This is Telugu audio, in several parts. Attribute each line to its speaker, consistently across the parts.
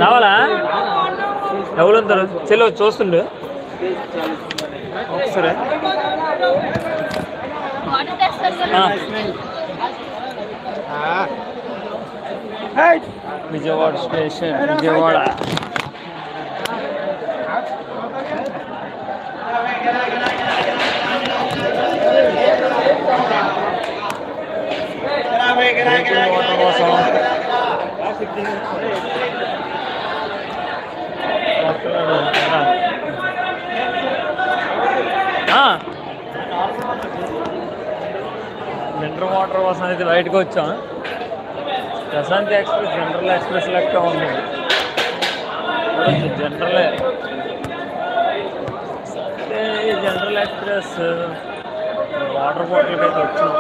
Speaker 1: రావాలా ఎవరు ఉంటారు చెల్లి చూస్తుండు ఒకసారి Vijayawada station Vijayawada mineral water కోసం అయితే బయటకు వచ్చాం. ప్రశాంతి ఎక్స్ప్రెస్ జనరల్ ఎక్స్ప్రెస్ లెక్క ఉంది. జనరల్ జనరల్ ఎక్స్ప్రెస్ వాటర్ బాటిల్కి అయితే వచ్చాం.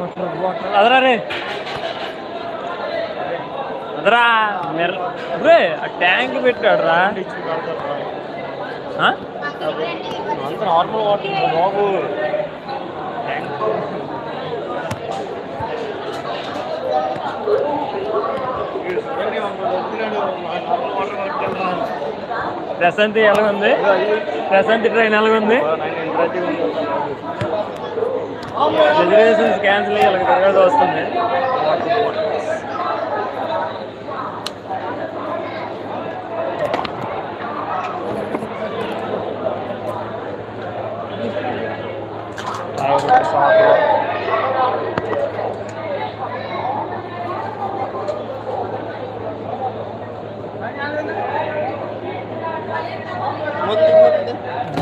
Speaker 1: వాటర్ బాటిల్ అదరా రే అదరా రే ఆ ట్యాంక్ పెట్టాడు రా అంత నార్మల్ వాటర్ బాబు. ప్రశాంతి ఎలాగుంది? ప్రశాంతి ట్రైన్ ఎలాగుంది? రిజర్వేషన్స్ క్యాన్సిల్ అయ్యి అలాగ తిరగాల్సి వస్తుంది.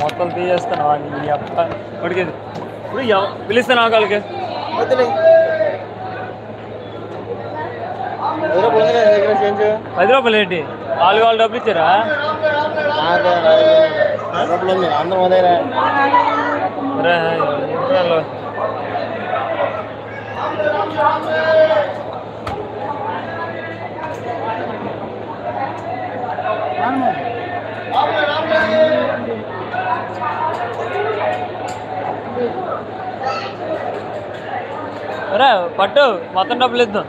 Speaker 1: మొత్తం తీసేస్తాను వాడికి ఇప్పుడు పిలుస్తాను ఆకాలకి. 10 రూపాయలు ఏంటి? వాళ్ళు డబ్బులు ఇచ్చారా? అరే పట్టు మొత్తం డబ్బులు ఇద్దాం.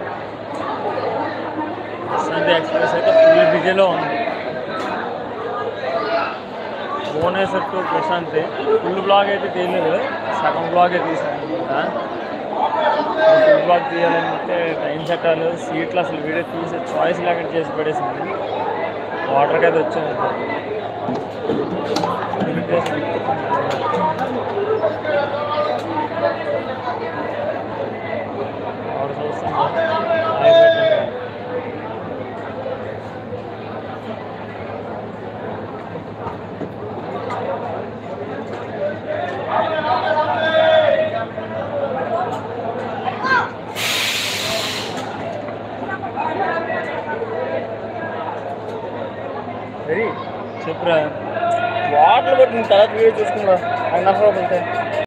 Speaker 1: ప్రశాంతి ఎక్స్ప్రెస్ అయితే ఫుల్ బిజీలో ఉంది. Bhubaneswar to Prashanti full vlog అయితే తెలియదు, సగం బ్లాగే తీసాను. ఫుల్ బ్లాగ్ తీయాలంటే టైం సెట్టాలు సీట్లు అసలు వీడియో తీసే చాయిస్ లేకుండా చేసి పడేసింది. వాటర్కి అయితే వచ్చాము. చెప్పురా వాటర్ బట్టి నేను తర్వాత వీడియో చూసుకున్నా 5.5 రూపాయలు.